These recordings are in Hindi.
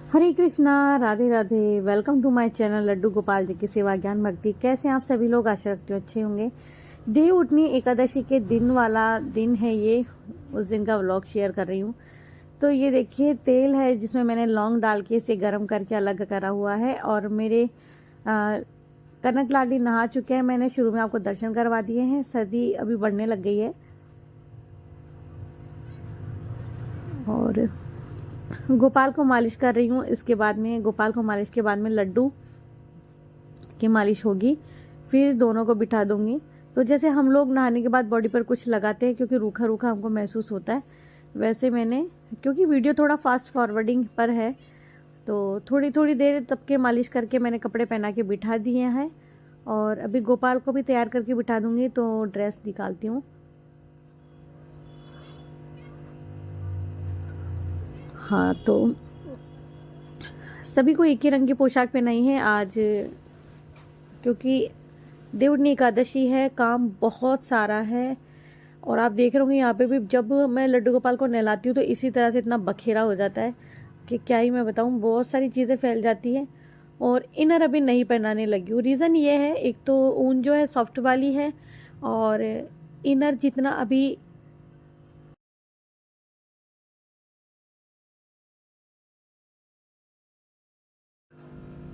Hare Krishna, Radhe Radhe. Welcome to my channel Laddu Gopal ji की सेवा ज्ञान भक्ति। कैसे हैं आप सभी लोग? आशा रखती हूँ अच्छे होंगे। देव उठनी एकादशी के दिन वाला दिन है ये, उस दिन का व्लॉग शेयर कर रही हूँ। तो ये देखिए तेल है जिसमें मैंने लौंग डाल के इसे गर्म करके अलग करा हुआ है। और मेरे कनक लाडली नहा चुके हैं। मैंने शुरू में आपको दर्शन करवा दिए हैं। सर्दी अभी बढ़ने लग गई है और गोपाल को मालिश कर रही हूँ। इसके बाद में गोपाल को मालिश के बाद में लड्डू की मालिश होगी, फिर दोनों को बिठा दूंगी। तो जैसे हम लोग नहाने के बाद बॉडी पर कुछ लगाते हैं क्योंकि रूखा रूखा हमको महसूस होता है, वैसे मैंने, क्योंकि वीडियो थोड़ा फास्ट फॉरवर्डिंग पर है, तो थोड़ी थोड़ी देर तब के मालिश करके मैंने कपड़े पहना के बिठा दिए हैं। और अभी गोपाल को भी तैयार करके बिठा दूंगी। तो ड्रेस निकालती हूँ। हाँ, तो सभी को एक ही रंग की पोशाक पहनाई है आज, क्योंकि देवउठनी एकादशी है। काम बहुत सारा है और आप देख रहे होंगे यहाँ पे भी जब मैं लड्डू गोपाल को नहलाती हूँ तो इसी तरह से इतना बखेरा हो जाता है कि क्या ही मैं बताऊँ। बहुत सारी चीज़ें फैल जाती हैं और इनर अभी नहीं पहनाने लगी हूँ। रीज़न ये है, एक तो ऊन जो है सॉफ्ट वाली है और इनर जितना अभी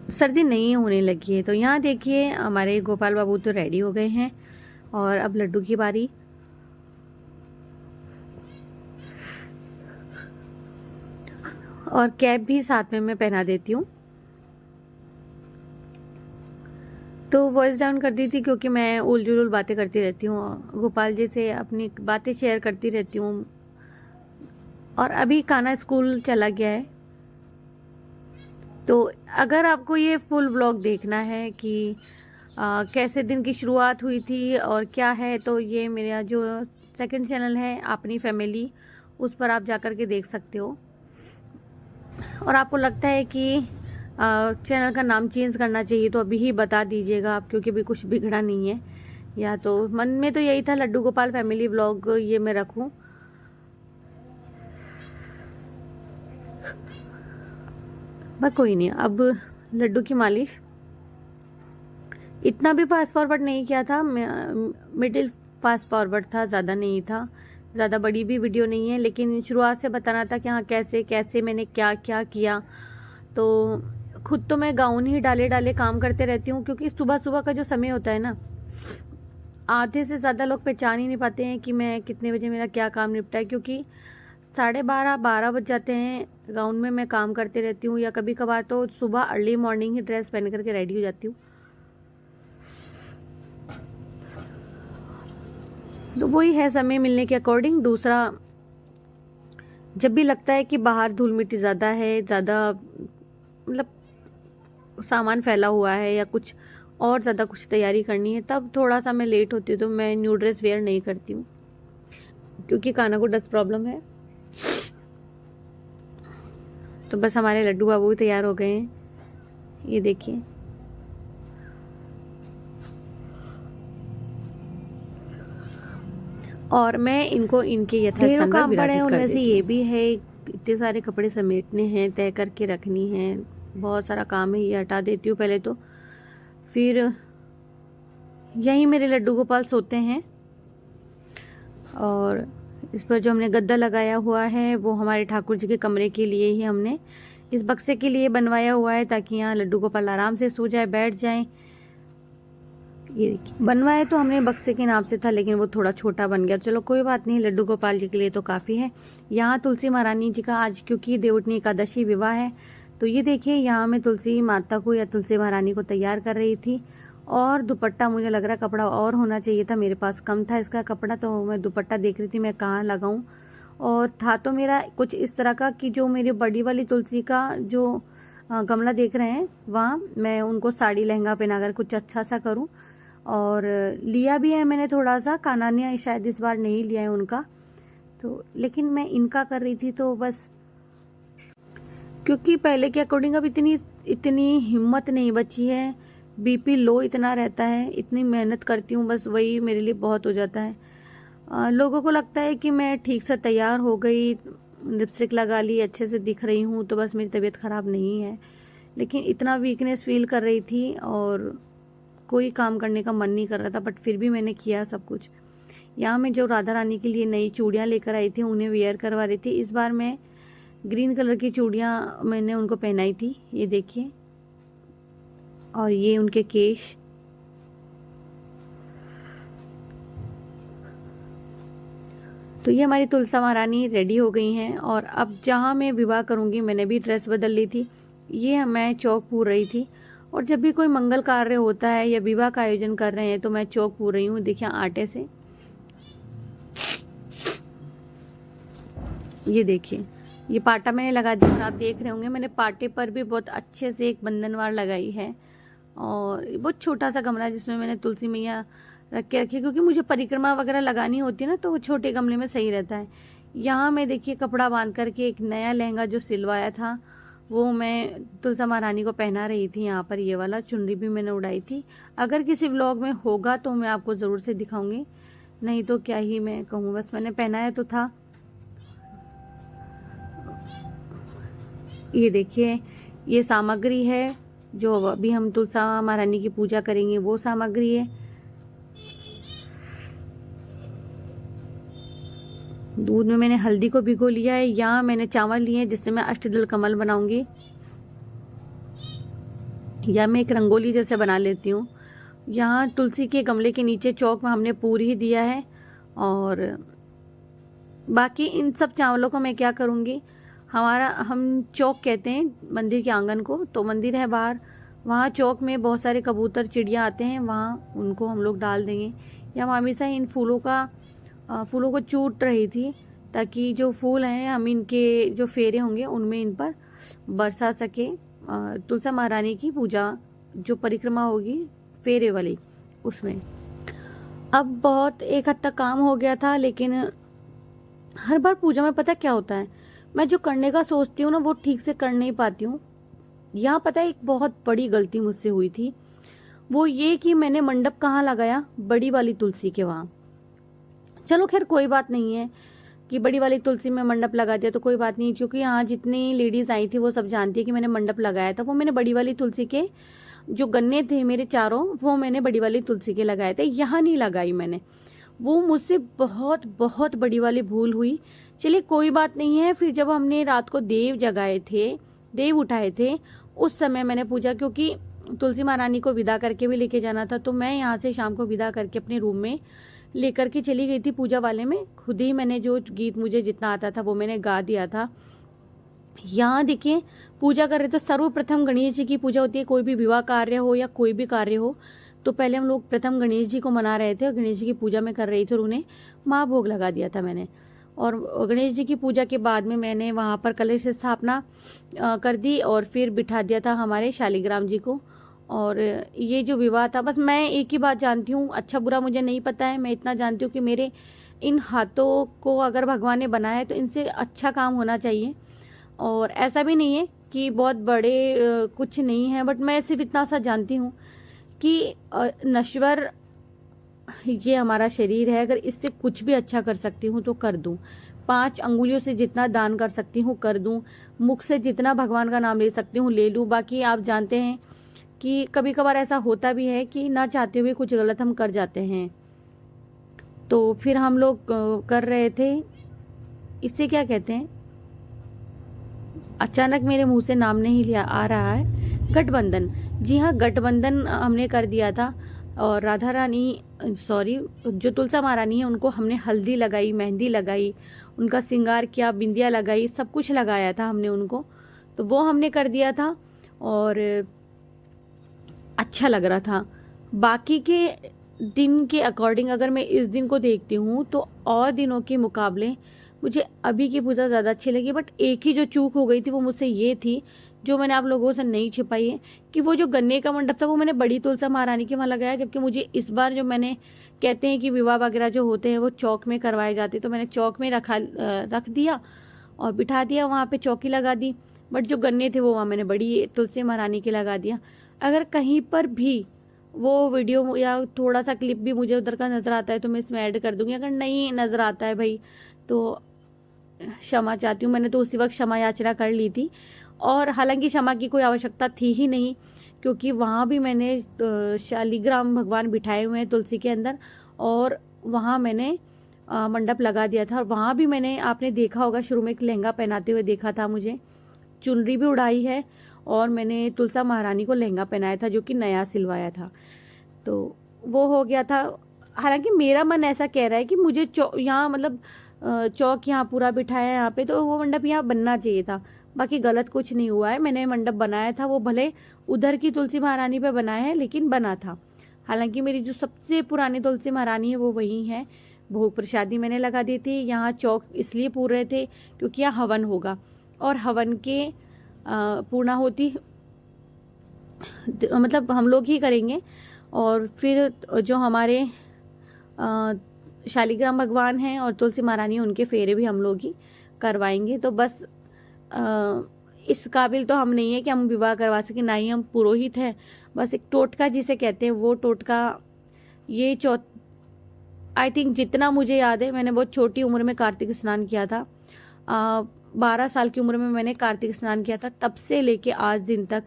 सर्दी नहीं होने लगी है। तो यहाँ देखिए हमारे गोपाल बाबू तो रेडी हो गए हैं और अब लड्डू की बारी। और कैप भी साथ में मैं पहना देती हूँ। तो वॉइस डाउन कर दी थी क्योंकि मैं उल जुलूल बातें करती रहती हूँ, गोपाल जी से अपनी बातें शेयर करती रहती हूँ। और अभी कान्हा स्कूल चला गया है। तो अगर आपको ये फुल व्लॉग देखना है कि कैसे दिन की शुरुआत हुई थी और क्या है, तो ये मेरा जो सेकंड चैनल है अपनी फैमिली, उस पर आप जाकर के देख सकते हो। और आपको लगता है कि चैनल का नाम चेंज करना चाहिए तो अभी ही बता दीजिएगा आप, क्योंकि अभी कुछ बिगड़ा नहीं है। या तो मन में तो यही था लड्डू गोपाल फैमिली व्लॉग ये मैं रखूं, पर कोई नहीं। अब लड्डू की मालिश इतना भी फास्ट फॉरवर्ड नहीं किया था, मिडिल फास्ट फॉरवर्ड था, ज़्यादा नहीं था। ज़्यादा बड़ी भी वीडियो नहीं है, लेकिन शुरुआत से बताना था कि हाँ कैसे कैसे मैंने क्या क्या किया। तो खुद तो मैं गाउन ही डाले डाले काम करते रहती हूँ, क्योंकि सुबह सुबह का जो समय होता है ना, आधे से ज़्यादा लोग पहचान ही नहीं पाते हैं कि मैं कितने बजे मेरा क्या काम निपटा है। क्योंकि 12:30 बज जाते हैं गाउन में मैं काम करते रहती हूँ, या कभी कभार तो सुबह अर्ली मॉर्निंग ही ड्रेस पहन करके रेडी हो जाती हूँ। तो वही है समय मिलने के अकॉर्डिंग। दूसरा, जब भी लगता है कि बाहर धूल मिट्टी ज़्यादा है, ज़्यादा मतलब सामान फैला हुआ है या कुछ और ज़्यादा कुछ तैयारी करनी है, तब थोड़ा सा मैं लेट होती हूँ। तो मैं न्यू ड्रेस वेयर नहीं करती हूँ क्योंकि कान्हा को डस्ट प्रॉब्लम है। तो बस हमारे लड्डू बाबू भी तैयार हो गए हैं, ये देखिए। और मैं इनको इनके यथास्थान पर विराजित कर देती हूँ। ये भी है, इतने सारे कपड़े समेटने हैं, तय करके रखनी है, बहुत सारा काम है। ये हटा देती हूँ पहले तो, फिर यहीं मेरे लड्डू गोपाल सोते हैं। और इस पर जो हमने गद्दा लगाया हुआ है वो हमारे ठाकुर जी के कमरे के लिए ही हमने इस बक्से के लिए बनवाया हुआ है, ताकि यहाँ लड्डू गोपाल आराम से सो जाए, बैठ जाए। ये देखिए, बनवाया तो हमने बक्से के नाम से था, लेकिन वो थोड़ा छोटा बन गया। चलो कोई बात नहीं, लड्डू गोपाल जी के लिए तो काफ़ी है। यहाँ तुलसी महारानी जी का आज, क्योंकि देवउठनी एकादशी विवाह है, तो ये देखिए यहाँ मैं तुलसी माता को या तुलसी महारानी को तैयार कर रही थी। और दुपट्टा, मुझे लग रहा कपड़ा और होना चाहिए था, मेरे पास कम था इसका कपड़ा, तो मैं दुपट्टा देख रही थी मैं कहाँ लगाऊं। और था तो मेरा कुछ इस तरह का कि जो मेरी बड़ी वाली तुलसी का जो गमला देख रहे हैं, वहाँ मैं उनको साड़ी लहंगा पहना कर कुछ अच्छा सा करूँ। और लिया भी है मैंने थोड़ा सा, कान्हा ने शायद इस बार नहीं लिया है उनका, तो लेकिन मैं इनका कर रही थी। तो बस क्योंकि पहले के अकॉर्डिंग अब इतनी हिम्मत नहीं बची है, बीपी लो इतना रहता है, इतनी मेहनत करती हूँ, बस वही मेरे लिए बहुत हो जाता है। लोगों को लगता है कि मैं ठीक से तैयार हो गई, लिपस्टिक लगा ली, अच्छे से दिख रही हूँ, तो बस मेरी तबीयत ख़राब नहीं है। लेकिन इतना वीकनेस फील कर रही थी और कोई काम करने का मन नहीं कर रहा था, बट फिर भी मैंने किया सब कुछ। यहाँ मैं जो राधा रानी के लिए नई चूड़ियाँ लेकर आई थी उन्हें वेयर करवा रही थी। इस बार मैं ग्रीन कलर की चूड़ियाँ मैंने उनको पहनाई थी, ये देखिए, और ये उनके केश। तो ये हमारी तुलसा महारानी रेडी हो गई हैं और अब जहाँ मैं विवाह करूँगी, मैंने भी ड्रेस बदल ली थी। ये मैं चौक पूर रही थी और जब भी कोई मंगल कार्य होता है या विवाह का आयोजन कर रहे हैं तो मैं चौक पूर रही हूँ। देखिए आटे से, ये देखिए, ये पाटा मैंने लगा दिया और आप देख रहे होंगे मैंने पाटे पर भी बहुत अच्छे से एक बंधनवार लगाई है। और बहुत छोटा सा गमला जिसमें मैंने तुलसी मैया रख के रखी, क्योंकि मुझे परिक्रमा वगैरह लगानी होती है ना, तो वो छोटे गमले में सही रहता है। यहाँ मैं देखिए कपड़ा बांध करके एक नया लहंगा जो सिलवाया था वो मैं तुलसा महारानी को पहना रही थी। यहाँ पर ये वाला चुनरी भी मैंने उड़ाई थी। अगर किसी व्लॉग में होगा तो मैं आपको ज़रूर से दिखाऊंगी, नहीं तो क्या ही मैं कहूँ, बस मैंने पहनाया तो था। ये देखिए, ये सामग्री है जो अभी हम तुलसा महारानी की पूजा करेंगे, वो सामग्री है। दूध में मैंने हल्दी को भिगो लिया है। यहाँ मैंने चावल लिए हैं जिससे मैं अष्टदल कमल बनाऊंगी, या मैं एक रंगोली जैसे बना लेती हूँ। यहाँ तुलसी के गमले के नीचे चौक में हमने पूरी ही दिया है। और बाकी इन सब चावलों को मैं क्या करूँगी, हम चौक कहते हैं मंदिर के आंगन को, तो मंदिर है बाहर, वहाँ चौक में बहुत सारे कबूतर चिड़िया आते हैं, वहाँ उनको हम लोग डाल देंगे। या मामी सा इन फूलों को चूट रही थी ताकि जो फूल हैं हम इनके जो फेरे होंगे उनमें इन पर बरसा सके। तुलसा महारानी की पूजा जो परिक्रमा होगी फेरे वाली, उसमें अब बहुत एक हद तक काम हो गया था। लेकिन हर बार पूजा में पता क्या होता है, मैं जो करने का सोचती हूँ ना वो ठीक से कर नहीं पाती हूँ। यहाँ पता है एक बहुत बड़ी गलती मुझसे हुई थी, वो ये कि मैंने मंडप कहाँ लगाया, बड़ी वाली तुलसी के वहाँ। चलो खैर कोई बात नहीं है कि बड़ी वाली तुलसी में मंडप लगा दिया तो कोई बात नहीं, क्योंकि यहाँ जितनी लेडीज आई थी वो सब जानती है कि मैंने मंडप लगाया था। वो मैंने बड़ी वाली तुलसी के जो गन्ने थे मेरे चारों, वो मैंने बड़ी वाली तुलसी के लगाए थे, यहाँ नहीं लगाई मैंने। वो मुझसे बहुत बहुत बड़ी वाली भूल हुई। चलिए कोई बात नहीं है। फिर जब हमने रात को देव जगाए थे, देव उठाए थे, उस समय मैंने पूजा, क्योंकि तुलसी महारानी को विदा करके भी लेके जाना था, तो मैं यहाँ से शाम को विदा करके अपने रूम में लेकर के चली गई थी पूजा वाले में। खुद ही मैंने जो गीत मुझे जितना आता था वो मैंने गा दिया था। यहाँ देखिए पूजा कर रहे तो सर्वप्रथम गणेश जी की पूजा होती है। कोई भी विवाह कार्य हो या कोई भी कार्य हो तो पहले हम लोग प्रथम गणेश जी को मना रहे थे और गणेश जी की पूजा में कर रही थी और उन्हें महाभोग लगा दिया था मैंने। और गणेश जी की पूजा के बाद में मैंने वहाँ पर कलश स्थापना कर दी और फिर बिठा दिया था हमारे शालिग्राम जी को। और ये जो विवाह था, बस मैं एक ही बात जानती हूँ, अच्छा बुरा मुझे नहीं पता है, मैं इतना जानती हूँ कि मेरे इन हाथों को अगर भगवान ने बनाया है तो इनसे अच्छा काम होना चाहिए। और ऐसा भी नहीं है कि बहुत बड़े कुछ नहीं है, बट मैं सिर्फ इतना सा जानती हूँ कि नश्वर ये हमारा शरीर है, अगर इससे कुछ भी अच्छा कर सकती हूँ तो कर दूँ। 5 अंगुलियों से जितना दान कर सकती हूँ कर दूँ, मुख से जितना भगवान का नाम ले सकती हूँ ले लूँ। बाकी आप जानते हैं कि कभी कभार ऐसा होता भी है कि ना चाहते हुए कुछ गलत हम कर जाते हैं, तो फिर हम लोग कर रहे थे, इससे क्या कहते हैं, अचानक मेरे मुंह से नाम नहीं लिया आ रहा है, गठबंधन। जी हाँ, गठबंधन हमने कर दिया था। और राधा रानी जो तुलसा महारानी है उनको हमने हल्दी लगाई, मेहंदी लगाई, उनका श्रृंगार किया, बिंदिया लगाई, सब कुछ लगाया था हमने उनको, तो वो हमने कर दिया था और अच्छा लग रहा था। बाकी के दिन के अकॉर्डिंग अगर मैं इस दिन को देखती हूँ तो और दिनों के मुकाबले मुझे अभी की पूजा ज़्यादा अच्छी लगी। बट एक ही जो चूक हो गई थी वो मुझसे ये थी, जो मैंने आप लोगों से नहीं छिपाई है, कि वो जो गन्ने का मंडप था वो मैंने बड़ी तुलसा महारानी के वहाँ लगाया, जबकि मुझे इस बार जो मैंने कहते हैं कि विवाह वगैरह जो होते हैं वो चौक में करवाए जाते, तो मैंने चौक में रख दिया और बिठा दिया, वहाँ पे चौकी लगा दी। बट जो गन्ने थे वो वहाँ मैंने बड़ी तुलसी महारानी के लगा दिया। अगर कहीं पर भी वो वीडियो या थोड़ा सा क्लिप भी मुझे उधर का नज़र आता है तो मैं इसमें ऐड कर दूंगी, अगर नहीं नज़र आता है भाई तो क्षमा चाहती हूँ। मैंने तो उसी वक्त क्षमा याचना कर ली थी, और हालांकि क्षमा की कोई आवश्यकता थी ही नहीं, क्योंकि वहाँ भी मैंने शालिग्राम भगवान बिठाए हुए हैं तुलसी के अंदर, और वहाँ मैंने मंडप लगा दिया था। और वहाँ भी मैंने, आपने देखा होगा, शुरू में एक लहंगा पहनाते हुए देखा था मुझे, चुनरी भी उड़ाई है, और मैंने तुलसा महारानी को लहंगा पहनाया था जो कि नया सिलवाया था। तो वो हो गया था। हालांकि मेरा मन ऐसा कह रहा है कि मुझे यहाँ मतलब चौक यहाँ पूरा बिठाया है यहाँ पे, तो वो मंडप यहाँ बनना चाहिए था। बाकी गलत कुछ नहीं हुआ है, मैंने मंडप बनाया था, वो भले उधर की तुलसी महारानी पे बनाया है लेकिन बना था। हालांकि मेरी जो सबसे पुरानी तुलसी महारानी है वो वही है। भोग प्रसादी मैंने लगा दी थी। यहाँ चौक इसलिए पूर रहे थे क्योंकि यहाँ हवन होगा, और हवन के पूर्णाहुति मतलब हम लोग ही करेंगे, और फिर जो हमारे शालिग्राम भगवान हैं और तुलसी महारानी, उनके फेरे भी हम लोग ही करवाएंगे। तो बस इस काबिल तो हम नहीं है कि हम विवाह करवा सकें, ना ही हम पुरोहित हैं। बस एक टोटका जिसे कहते हैं, वो टोटका ये आई थिंक जितना मुझे याद है, मैंने बहुत छोटी उम्र में कार्तिक स्नान किया था। 12 साल की उम्र में मैंने कार्तिक स्नान किया था। तब से लेके आज दिन तक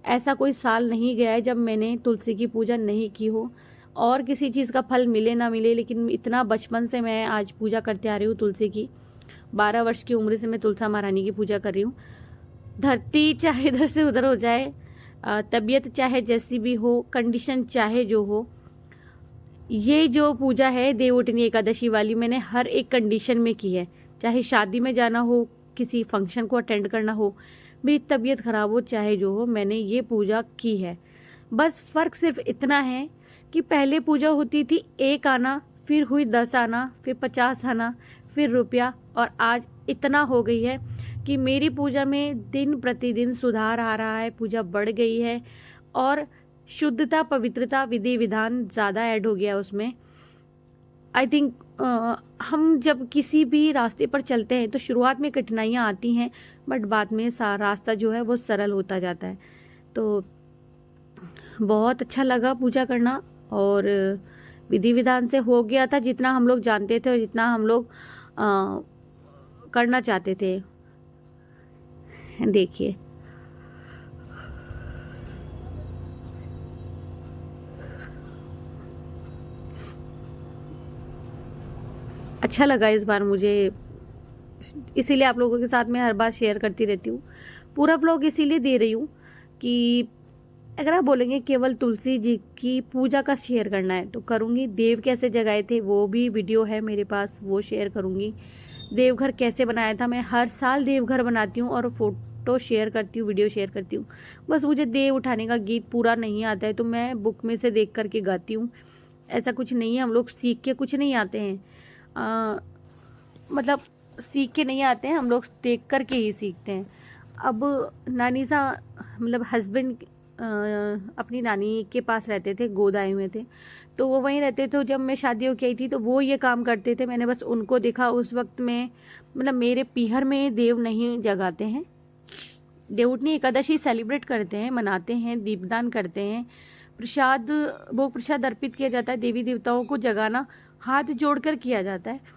ऐसा कोई साल नहीं गया है जब मैंने तुलसी की पूजा नहीं की हो, और किसी चीज़ का फल मिले ना मिले, लेकिन इतना बचपन से मैं आज पूजा करते आ रही हूँ तुलसी की। 12 वर्ष की उम्र से मैं तुलसा महारानी की पूजा कर रही हूँ। धरती चाहे इधर से उधर हो जाए, तबीयत चाहे जैसी भी हो, कंडीशन चाहे जो हो, ये जो पूजा है देवउठनी एकादशी वाली, मैंने हर एक कंडीशन में की है। चाहे शादी में जाना हो, किसी फंक्शन को अटेंड करना हो, मेरी तबीयत खराब हो, चाहे जो हो, मैंने ये पूजा की है। बस फ़र्क सिर्फ इतना है कि पहले पूजा होती थी 1 आना, फिर हुई 10 आना, फिर 50 आना, फिर रुपया, और आज इतना हो गई है कि मेरी पूजा में दिन प्रतिदिन सुधार आ रहा है। पूजा बढ़ गई है, और शुद्धता, पवित्रता, विधि विधान ज़्यादा ऐड हो गया उसमें। आई थिंक हम जब किसी भी रास्ते पर चलते हैं तो शुरुआत में कठिनाइयाँ आती हैं, बट बाद में रास्ता जो है वो सरल होता जाता है। तो बहुत अच्छा लगा पूजा करना, और विधि विधान से हो गया था जितना हम लोग जानते थे और जितना हम लोग करना चाहते थे। देखिए, अच्छा लगा इस बार मुझे, इसीलिए आप लोगों के साथ मैं हर बार शेयर करती रहती हूँ। पूरा व्लॉग इसीलिए दे रही हूँ कि अगर आप बोलेंगे केवल तुलसी जी की पूजा का शेयर करना है तो करूँगी। देव कैसे जगाए थे वो भी वीडियो है मेरे पास, वो शेयर करूँगी। देवघर कैसे बनाया था, मैं हर साल देवघर बनाती हूँ और फोटो शेयर करती हूँ, वीडियो शेयर करती हूँ। बस मुझे देव उठाने का गीत पूरा नहीं आता है तो मैं बुक में से देख करके गाती हूँ। ऐसा कुछ नहीं है, हम लोग सीख के कुछ नहीं आते हैं, मतलब सीख के नहीं आते हैं, हम लोग देख करके ही सीखते हैं। अब नानी सा मतलब हस्बैंड अपनी नानी के पास रहते थे, गोद आए हुए थे, तो वो वहीं रहते थे। जब मैं शादी होके आई थी तो वो ये काम करते थे, मैंने बस उनको देखा। उस वक्त में मतलब मेरे पीहर में देव नहीं जगाते हैं, देवउठनी एकादशी सेलिब्रेट करते हैं, मनाते हैं, दीपदान करते हैं, प्रसाद भोग प्रसाद अर्पित किया जाता है। देवी देवताओं को जगाना हाथ जोड़कर किया जाता है।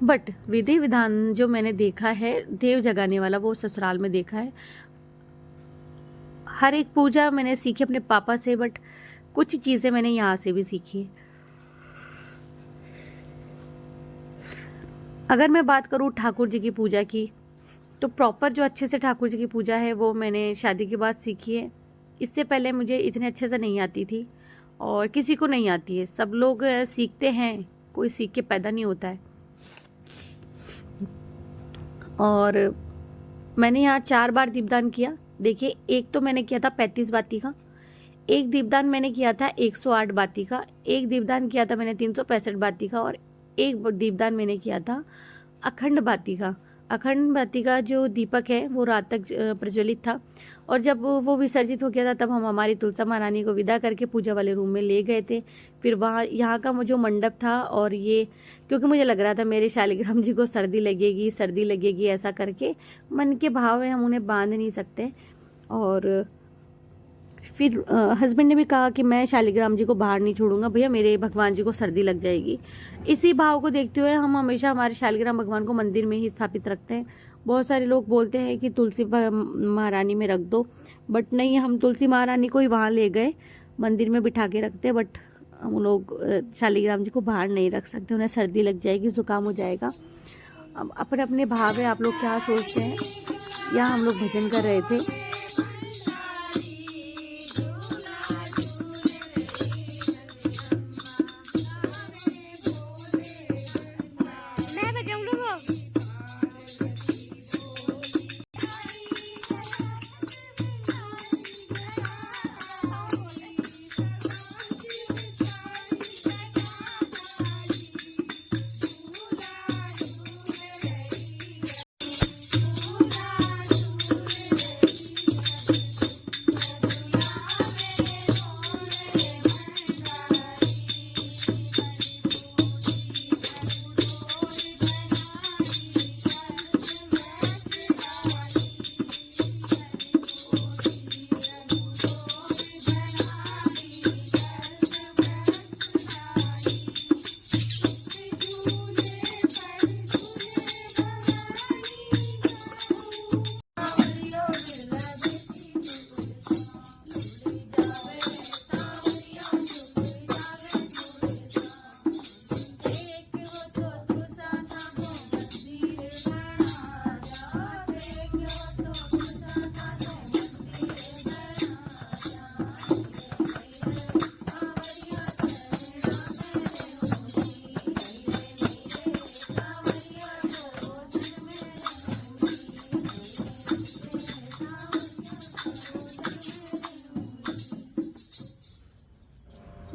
बट विधि विधान जो मैंने देखा है देव जगाने वाला, वो ससुराल में देखा है। हर एक पूजा मैंने सीखी अपने पापा से, बट कुछ चीजें मैंने यहाँ से भी सीखी। अगर मैं बात करूँ ठाकुर जी की पूजा की, तो प्रॉपर जो अच्छे से ठाकुर जी की पूजा है वो मैंने शादी के बाद सीखी है। इससे पहले मुझे इतने अच्छे से नहीं आती थी, और किसी को नहीं आती है। सब लोग सीखते हैं, कोई सीख के पैदा नहीं होता है। और मैंने यहाँ 4 बार दीपदान किया। देखिए, एक तो मैंने किया था 35 बाती का, एक दीपदान मैंने किया था 108 बाती का, एक दीपदान किया था मैंने 365 बाती का, और एक दीपदान मैंने किया था अखंड बाती का। अखंड बाती का जो दीपक है वो रात तक प्रज्वलित था, और जब वो विसर्जित हो गया था तब हम हमारी तुलसा महारानी को विदा करके पूजा वाले रूम में ले गए थे। फिर वहाँ यहाँ का जो मंडप था, और ये क्योंकि मुझे लग रहा था मेरे शालिग्राम जी को सर्दी लगेगी ऐसा करके, मन के भाव है, हम उन्हें बांध नहीं सकते। और फिर हस्बैंड ने भी कहा कि मैं शालिग्राम जी को बाहर नहीं छोड़ूंगा भैया, मेरे भगवान जी को सर्दी लग जाएगी। इसी भाव को देखते हुए हम हमेशा हमारे शालिग्राम भगवान को मंदिर में ही स्थापित रखते हैं। बहुत सारे लोग बोलते हैं कि तुलसी महारानी में रख दो, बट नहीं, हम तुलसी महारानी को ही वहाँ ले गए, मंदिर में बिठा के रखते हैं। बट हम लोग शालिग्राम जी को बाहर नहीं रख सकते, उन्हें सर्दी लग जाएगी, जुकाम हो जाएगा। अब अपने अपने भाव है, आप लोग क्या सोचते हैं। यहाँ हम लोग भजन कर रहे थे।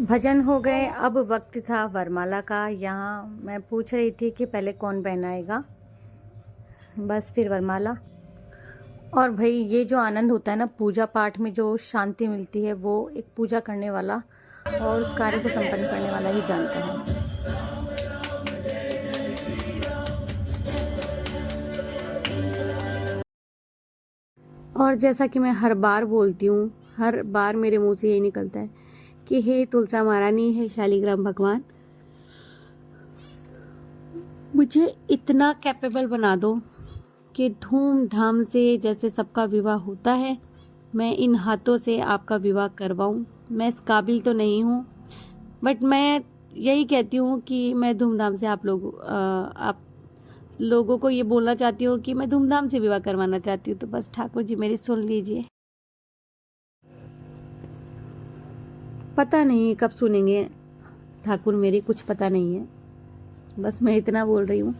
भजन हो गए, अब वक्त था वरमाला का। यहाँ मैं पूछ रही थी कि पहले कौन पहनाएगा, बस फिर वरमाला। और भाई ये जो आनंद होता है ना पूजा पाठ में, जो शांति मिलती है, वो एक पूजा करने वाला और उस कार्य को संपन्न करने वाला ही जानता है। और जैसा कि मैं हर बार बोलती हूँ, हर बार मेरे मुंह से यही निकलता है कि हे तुलसा महारानी, है शालिग्राम भगवान, मुझे इतना कैपेबल बना दो कि धूमधाम से जैसे सबका विवाह होता है, मैं इन हाथों से आपका विवाह करवाऊं। मैं इस काबिल तो नहीं हूँ, बट मैं यही कहती हूँ कि मैं धूमधाम से आप लोगों को ये बोलना चाहती हूँ कि मैं धूमधाम से विवाह करवाना चाहती हूँ। तो बस ठाकुर जी मेरी सुन लीजिए। पता नहीं कब सुनेंगे ठाकुर मेरी, कुछ पता नहीं है। बस मैं इतना बोल रही हूँ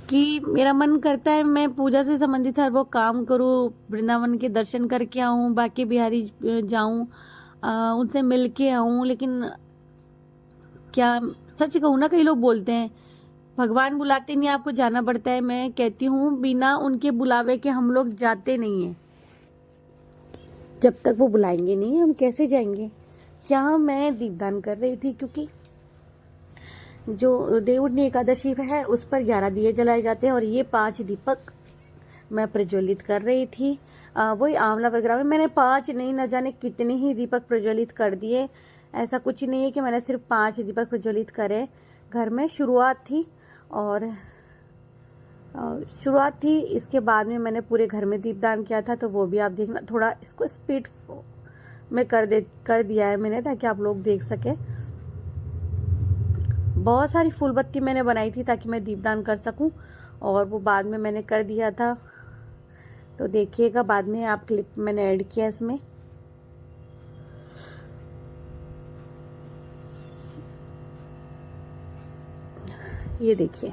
कि मेरा मन करता है मैं पूजा से संबंधित हर वो काम करूँ, वृंदावन के दर्शन करके आऊँ, बाकी बिहारी जाऊँ, उनसे मिल के आऊँ। लेकिन क्या सच कहूँ ना, कई लोग बोलते हैं भगवान बुलाते नहीं, आपको जाना पड़ता है। मैं कहती हूँ बिना उनके बुलावे के हम लोग जाते नहीं हैं। जब तक वो बुलाएंगे नहीं हम कैसे जाएंगे। यहाँ मैं दीपदान कर रही थी क्योंकि जो देवउठनी एकादशी है उस पर 11 दिए जलाए जाते हैं और ये 5 दीपक मैं प्रज्वलित कर रही थी। वही आंवला वगैरह में मैंने 5 नहीं, न जाने कितने ही दीपक प्रज्वलित कर दिए। ऐसा कुछ नहीं है कि मैंने सिर्फ 5 दीपक प्रज्वलित करे। घर में शुरुआत थी इसके बाद में मैंने पूरे घर में दीपदान किया था, तो वो भी आप देखना। थोड़ा इसको स्पीड में कर दिया है मैंने ताकि आप लोग देख सके। बहुत सारी फूल बत्ती मैंने बनाई थी ताकि मैं दीपदान कर सकूं, और वो बाद में मैंने कर दिया था। तो देखिएगा बाद में आप क्लिप मैंने ऐड किया इसमें। ये देखिए,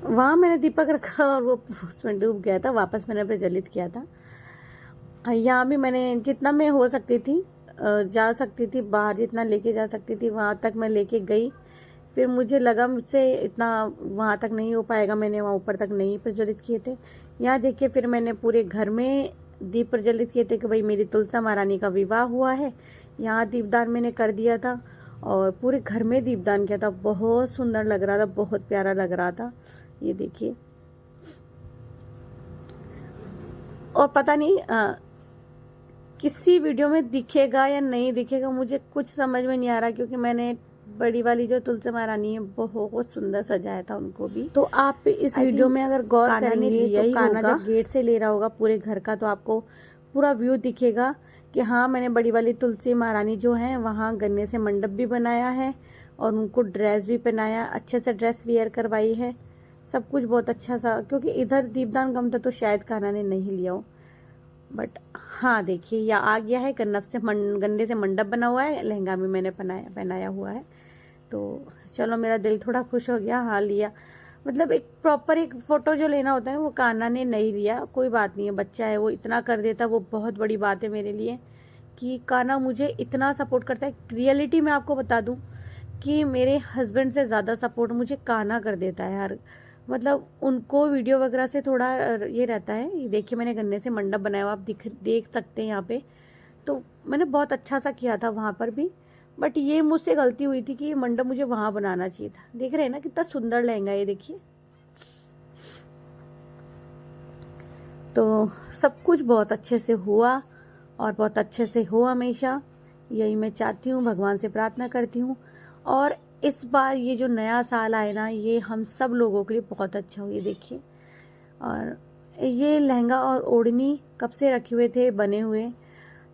वहां मैंने दीपक रखा और वो उसमें डूब गया था, वापस मैंने प्रज्वलित किया था। यहाँ भी मैंने जितना मैं हो सकती थी, जा सकती थी बाहर, जितना लेके जा सकती थी वहां तक मैं लेके गई। फिर मुझे लगा मुझसे इतना वहां तक नहीं हो पाएगा, मैंने वहां ऊपर तक नहीं प्रज्वलित किए थे। यहाँ देखिए, फिर मैंने पूरे घर में दीप प्रज्वलित किए थे कि भाई मेरी तुलसा महारानी का विवाह हुआ है। यहाँ दीपदान मैंने कर दिया था और पूरे घर में दीपदान किया था। बहुत सुंदर लग रहा था, बहुत प्यारा लग रहा था। ये देखिए, और पता नहीं किसी वीडियो में दिखेगा या नहीं दिखेगा, मुझे कुछ समझ में नहीं आ रहा, क्योंकि मैंने बड़ी वाली जो तुलसी महारानी है बहुत सुंदर सजाया था उनको भी। तो आप इस वीडियो में अगर गौर करेंगे तो कान्हा जब गेट से ले रहा होगा पूरे घर का, तो आपको पूरा व्यू दिखेगा कि हाँ, मैंने बड़ी वाली तुलसी महारानी जो है वहाँ गन्ने से मंडप भी बनाया है और उनको ड्रेस भी पहनाया, अच्छे से ड्रेस वेयर करवाई है, सब कुछ बहुत अच्छा सा। क्योंकि इधर दीपदान गमता तो शायद कान्हा ने नहीं लिया हो, बट हाँ देखिए यह आ गया है। गन्ने से मंडप बना हुआ है, लहंगा भी मैंने पहनाया हुआ है। तो चलो मेरा दिल थोड़ा खुश हो गया, हाँ लिया। मतलब एक प्रॉपर एक फ़ोटो जो लेना होता है वो कान्हा ने नहीं लिया, कोई बात नहीं है, बच्चा है वो इतना कर देता, वो बहुत बड़ी बात है मेरे लिए कि कान्हा मुझे इतना सपोर्ट करता है। रियलिटी में आपको बता दूं कि मेरे हस्बैंड से ज़्यादा सपोर्ट मुझे कान्हा कर देता है यार। मतलब उनको वीडियो वगैरह से थोड़ा ये रहता है। ये देखिए मैंने गन्ने से मंडप बनाया हुआ, आप देख सकते हैं यहाँ पे। तो मैंने बहुत अच्छा सा किया था वहाँ पर भी, बट ये मुझसे गलती हुई थी कि ये मंडप मुझे वहाँ बनाना चाहिए था। देख रहे हैं ना कितना सुंदर लहंगा ये देखिए। तो सब कुछ बहुत अच्छे से हुआ और बहुत अच्छे से हो हमेशा, यही मैं चाहती हूँ, भगवान से प्रार्थना करती हूँ। और इस बार ये जो नया साल आए ना, ये हम सब लोगों के लिए बहुत अच्छा हो। ये देखिए, और ये लहंगा और ओढ़नी कब से रखे हुए थे बने हुए,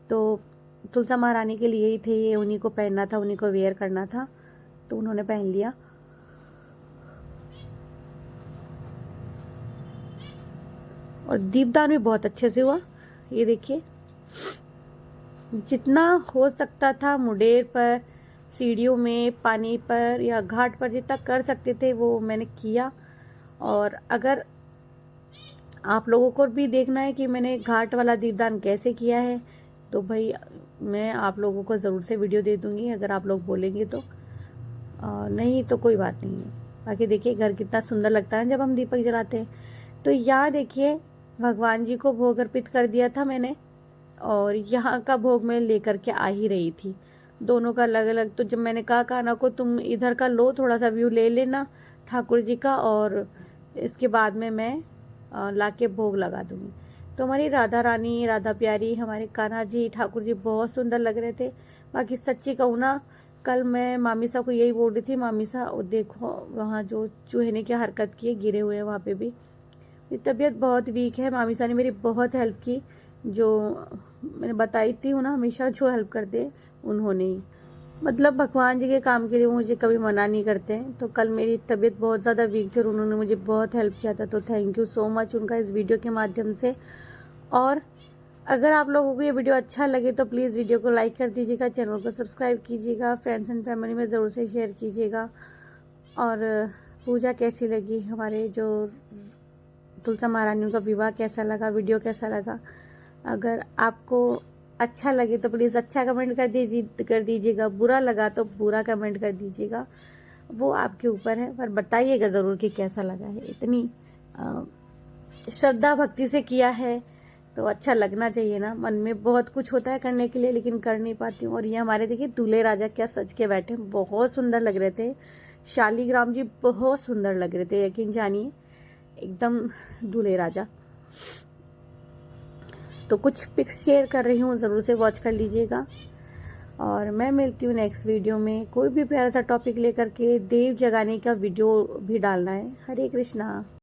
तो तुलसी महारानी के लिए ही थे ये, उन्हीं को पहनना था, उन्हीं को वेयर करना था, तो उन्होंने पहन लिया। और दीपदान भी बहुत अच्छे से हुआ। ये देखिए जितना हो सकता था मुंडेर पर, सीढ़ियों में, पानी पर या घाट पर जितना कर सकते थे वो मैंने किया। और अगर आप लोगों को भी देखना है कि मैंने घाट वाला दीपदान कैसे किया है, तो भाई मैं आप लोगों को ज़रूर से वीडियो दे दूँगी अगर आप लोग बोलेंगे तो। नहीं तो कोई बात नहीं है। बाकी देखिए घर कितना सुंदर लगता है जब हम दीपक जलाते हैं। तो यहाँ देखिए भगवान जी को भोग अर्पित कर दिया था मैंने, और यहाँ का भोग मैं लेकर के आ ही रही थी, दोनों का अलग अलग। तो जब मैंने कहा कान्हा को तुम इधर का लो, थोड़ा सा व्यू ले लेना ठाकुर जी का, और इसके बाद में मैं लाके भोग लगा दूँगी। तो हमारी राधा रानी, राधा प्यारी, हमारे कान्हा जी, ठाकुर जी बहुत सुंदर लग रहे थे। बाकी सच्ची कहूँ ना, कल मैं मामी साहब को यही बोल रही थी, मामी साहब देखो वहाँ जो चूहे ने क्या हरकत की है, गिरे हुए हैं वहाँ पे भी। तबीयत बहुत वीक है। मामी साहब ने मेरी बहुत हेल्प की, जो मैंने बताई थी ना, हमेशा जो हेल्प करते उन्होंने ही। मतलब भगवान जी के काम के लिए मुझे कभी मना नहीं करते हैं। तो कल मेरी तबीयत बहुत ज़्यादा वीक थी और उन्होंने मुझे बहुत हेल्प किया था, तो थैंक यू सो मच उनका इस वीडियो के माध्यम से। और अगर आप लोगों को ये वीडियो अच्छा लगे तो प्लीज़ वीडियो को लाइक कर दीजिएगा, चैनल को सब्सक्राइब कीजिएगा, फ्रेंड्स एंड फैमिली में ज़रूर से शेयर कीजिएगा। और पूजा कैसी लगी, हमारे जो तुलसी महारानी का विवाह कैसा लगा, वीडियो कैसा लगा, अगर आपको अच्छा लगे तो प्लीज़ अच्छा कमेंट कर दीजिएगा, बुरा लगा तो बुरा कमेंट कर दीजिएगा, वो आपके ऊपर है, पर बताइएगा ज़रूर कि कैसा लगा है। इतनी श्रद्धा भक्ति से किया है तो अच्छा लगना चाहिए ना। मन में बहुत कुछ होता है करने के लिए, लेकिन कर नहीं पाती हूँ। और ये हमारे देखिए दूल्हे राजा क्या सज के बैठे, बहुत सुंदर लग रहे थे। शालीग्राम जी बहुत सुंदर लग रहे थे, यकीन जानिए, एकदम दूल्हे राजा। तो कुछ पिक्स शेयर कर रही हूँ, ज़रूर से वॉच कर लीजिएगा। और मैं मिलती हूँ नेक्स्ट वीडियो में, कोई भी प्यारा सा टॉपिक लेकर के। देव जगाने का वीडियो भी डालना है। हरे कृष्णा।